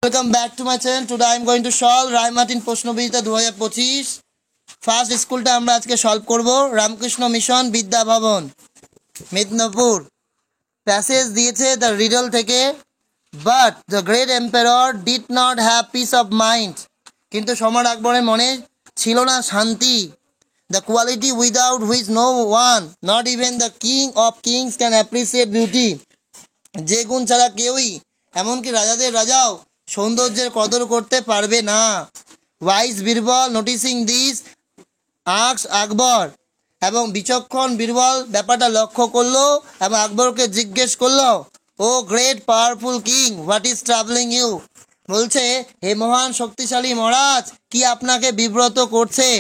Welcome back to my channel. Today I am going to solve Raimatin Proshnobiddha 2025 first স্কুলটা আমরা আজকে solve করব। Ramakrishna Mission Vidya Bhavan Medinipur. Passage দিয়েছে the riddle থেকে, but the great empire did not have peace of mind, কিন্তু সম্রাট আকবরের মনে ছিল না শান্তি। The quality without which no one, not even the king of kings can appreciate beauty, যে গুণ ছাড়া কেউই, এমনকি রাজাদের রাজাও সৌন্দর্যের কদর করতে পারবে না। Wise Birbal noticing this asked Akbar, এবং বিচক্ষণ বীরবল ব্যাপারটা লক্ষ্য করলো এবং আকবরকে জিজ্ঞেস করলো, O great powerful king, what is travelling you, বলছে হে মহান শক্তিশালী মহারাজ, কি আপনাকে বিব্রত করছে?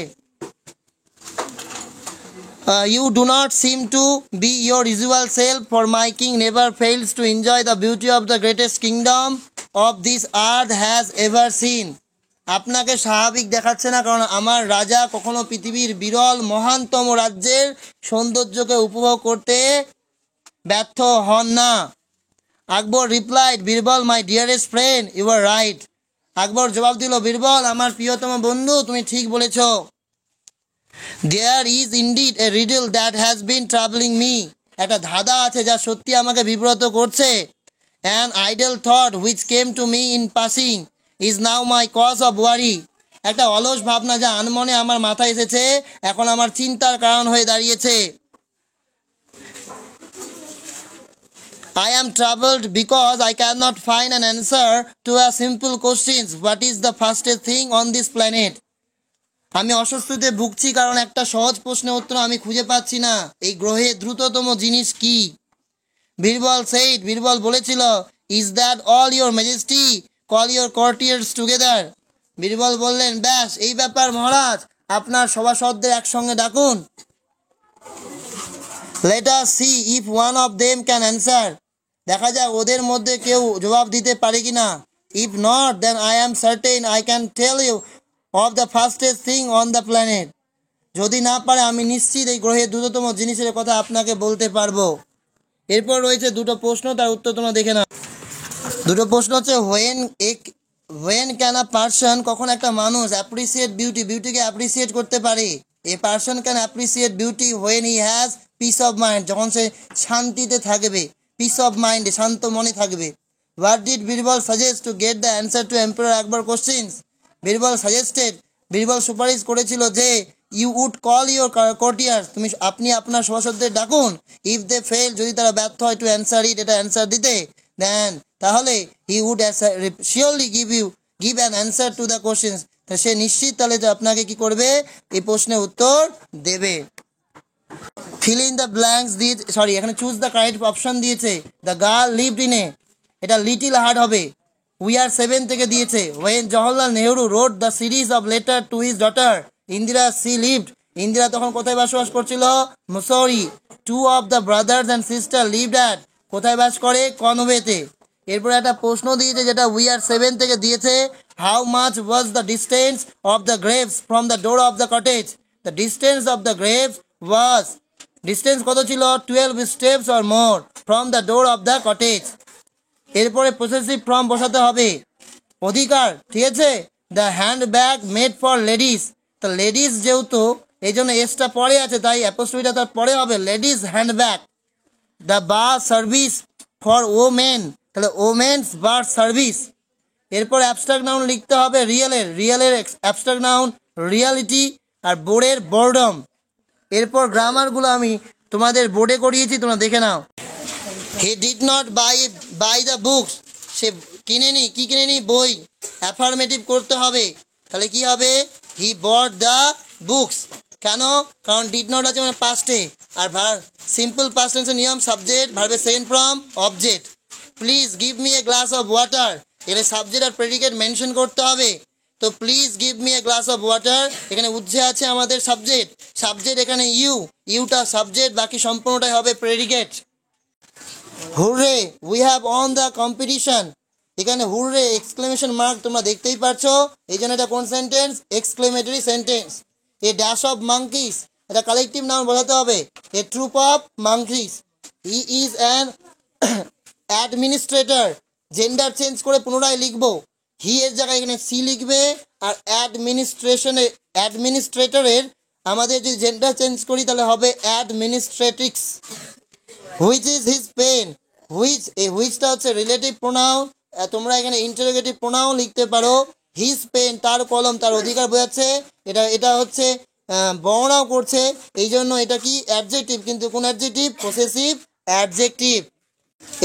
You do not seem to be your usual self, for my king never fails to enjoy the beauty of the greatest kingdom of this earth has ever seen. আপনাকে স্বাভাবিক দেখাচ্ছে না, কারণ আমার রাজা কখনো পৃথিবীর বিরল মহানতম রাজ্যের সৌন্দর্যকে উপভোগ করতে ব্যর্থ হন না। Akbar replied, Birbal my dearest friend, you are right. Akbar জবাব দিল, বীরবল আমার প্রিয়তম বন্ধু, তুমি ঠিক বলেছ। There is indeed a riddle that has been troubling me. একটা ধাঁধা আছে যা সত্যি আমাকে বিব্রত করছে। An idle thought which came to me in passing is now my cause of worry. একটা অলস ভাবনা যা আনমনে আমার মাথায় এসেছে, এখন আমার চিন্তার কারণ হয়ে দাঁড়িয়েছে। I am troubled because I cannot find an answer to a simple question. What is the fastest thing on this planet? আমি অস্বস্তিতে ভুগছি কারণ একটা সহজ প্রশ্নের উত্তর আমি খুঁজে পাচ্ছি না। এই গ্রহে দ্রুততম জিনিস কি? বীরবল সেইড, বীরবল বলেছিল, is that all your majesty, call your courtiers together. Birbal বললেন, ব্যাস এই ব্যাপার মহারাজ, আপনার সভাসদদের একসঙ্গে ডাকুন। Let us see if one of them can answer, দেখা যাক ওদের মধ্যে কেউ জবাব দিতে পারে কিনা। If not, then I am certain I can tell you of the fastest thing on the planet. যদি না পারে আমি নিশ্চিত এই গ্রহের দ্রুততম জিনিসের কথা আপনাকে বলতে পারবো। এরপর রয়েছে দুটো প্রশ্ন, তার উত্তর তোমরা দেখে নাও। দুটো প্রশ্ন হচ্ছে, when can a person, কখন একটা মানুষ অ্যাপ্রিসিয়েট বিউটি, বিউটিকে অ্যাপ্রিসিয়েট করতে পারে। A person can appreciate beauty when he has peace of mind, যখন সে শান্তিতে থাকবে, পিস অফ মাইন্ডে, শান্ত মনে থাকবে। What did Birbal suggest to get the answer to Emperor Akbar questions? Birbal suggested, Birbal সুপারিশ করেছিল যে ইউ উড কল ইউর কোর্টিয়ার্স, আপনি আপনার সভাসদদের ডাকুন। ইফ দে ফেল, যদি তারা ব্যর্থ হয়, টু অ্যান্সার ইট, এটা অ্যান্সার দিতে, দেন তাহলে he would surely give an answer to the questions, তা সে নিশ্চিত তাহলে যে আপনাকে কি করবে, এই প্রশ্নের উত্তর দেবে। ফিল ইন দ্য ব্ল্যাঙ্কস দিয়ে, সরি এখানে চুজ দ্য কারেক্ট অপশন দিয়েছে। The girl lived in a, এটা লিটিল হার্ড হবে। We are 7 থেকে দিয়েছে। When Jawaharlal Nehru wrote the series of letter to his daughter Indira, she lived, Indira তখন কোথায় বসবাস করছিল? Mussoorie. 2 of the brothers and sister lived at, কোথায় বাস করে? কনওয়েতে। এরপরে একটা প্রশ্ন দিয়েছে যেটা We are 7 থেকে দিয়েছে, how much was the distance of the graves from the door of the cottage? The distance of the graves was, distance কত ছিল? 12 steps or more from the door of the cottage. এরপরে possessive form বসাতে হবে। অধিকার, ঠিক আছে। The hand bag made for ladies, তো ladies যেহেতু এই জন্য এসটা পরে আছে, তাই অ্যাপোস্ট্রফিটা তার পরে হবে, ladies hand bag. The bar service for women, তাহলে ওমেন্স বার সার্ভিস। এরপর অ্যাবস্ট্রাক্ট নাউন লিখতে হবে রিয়েলের অ্যাবস্ট্রাক্ট নাউন রিয়ালিটি, আর বোর্ডের বোর্ডম। এরপর গ্রামারগুলো আমি তোমাদের বোর্ডে করিয়েছি, তোমরা দেখে নাও। He did not buy the books, সে কিনেনি, কি কিনেনি? বই। অ্যাফার্মেটিভ করতে হবে, তাহলে কি হবে? He bought the books। কেন? কারণ ডিড নট আছে মানে পাস্টে, আর সিম্পল পাস্ট টেন্সের নিয়ম সাবজেক্ট ভার্বের second form object. Please give me a glass of water, এখানে সাবজেক্ট আর প্রেডিকেট মেনশন করতে হবে। তো please give me a glass of water, এখানে উজ্জে আছে আমাদের সাবজেক্ট এখানে ইউটা সাবজেক্ট, বাকি সম্পূর্ণটাই হবে predicate. Hurray, we have won the competition, এখানে হুররে এক্সক্লেমেশন মার্ক তোমরা দেখতেই পাচ্ছো, এই জন্য এটা কোন sentence? Exclamatory sentence. A dash of monkeys, এটা কালেকটিভ নাউন বোঝাতে হবে। A troop of monkeys, he is an administrator, gender change করে পুনরায় লিখবো, হি এর জায়গায় এখানে সি লিখবে, আর অ্যাডমিনিস্ট্রেটরের আমাদের যদি জেন্ডার চেঞ্জ করি তাহলে হবে অ্যাডমিনিস্ট্রেটিক্স। Which is his pen, which, এই হুইচটা হচ্ছে রিলেটিভ প্রোনাউন, তোমরা এখানে ইন্টারোগেটিভ প্রোনাউন লিখতে পারো। হিজ পেন, তার কলম, তার অধিকার বোঝাচ্ছে, এটা হচ্ছে বর্ণনাও করছে, এই জন্য এটা কি অ্যাডজেক্টিভ, কিন্তু কোন অ্যাডজেক্টিভ, পসেসিভ অ্যাডজেক্টিভ।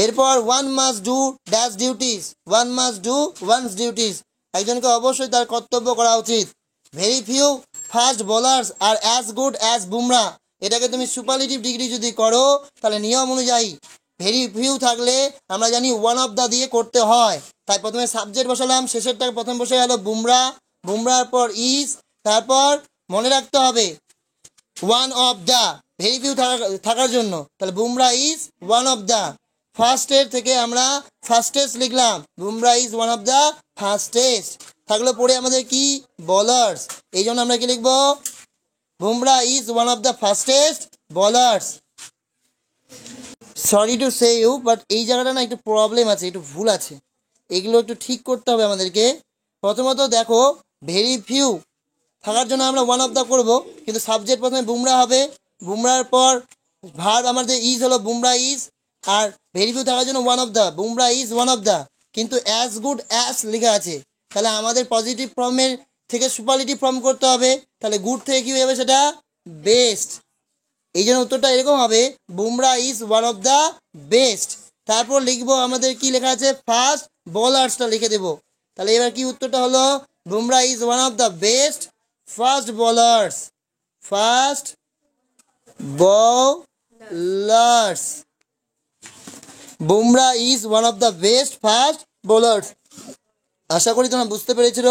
এরপর one must do dash duties, one must do one's duties, একজনকে অবশ্যই তার কর্তব্য করা উচিত। Very few fast bowlers are as good as Bumrah, এটাকে তুমি সুপারলেটিভ ডিগ্রি যদি করো তাহলে নিয়ম অনুযায়ী ভেরি ফিউ থাকলে আমরা জানি ওয়ান অফ দ্য দিয়ে করতে হয়, তাই প্রথমে সাবজেক্ট বসালাম, শেষেরটাকে প্রথম বসে গেল বুমরা, বুমরার পর ইজ, তারপর মনে রাখতে হবে one of the, very few থাকার জন্য, তাহলে Bumrah is one of the. ফার্স্টের থেকে আমরা ফার্স্টেস্ট লিখলাম, Bumrah is one of the fastest, থাকলো পরে আমাদের কি বলার্স, এই জন্য আমরা কি লিখবো, Bumrah is one of the fastest bowlers. Sorry to say you, but এই জায়গাটা না একটু প্রবলেম আছে, একটু ভুল আছে, এগুলো একটু ঠিক করতে হবে আমাদেরকে। প্রথমত দেখো, ভেরি ফিউ থাকার জন্য আমরা ওয়ান অফ দ্য করবো, কিন্তু সাবজেক্ট প্রথমে বুমরা হবে, বুমরার পর ভার্ব আমাদের ইজ হলো Bumrah is, are very few থাকার জন্য one of the, Bumrah is one of the, কিন্তু অ্যাজ গুড অ্যাজ লেখা আছে, তাহলে আমাদের পজিটিভ ফর্মের থেকে সুপারলেটিভ ফর্ম করতে হবে, তাহলে গুড থেকে কী হবে সেটা বেস্ট, এই জন্য উত্তরটা এরকম হবে, Bumrah is one of the best. তারপর লিখবো আমাদের কি লেখা আছে, ফার্স্ট বোলার্সটা লিখে দেবো, তাহলে এবার কি উত্তরটা হলো, Bumrah is one of the best first bowlers, first bowlers, Bumrah is one of the best first bowlers. আশা করি তোমরা বুঝতে পেরেছিল।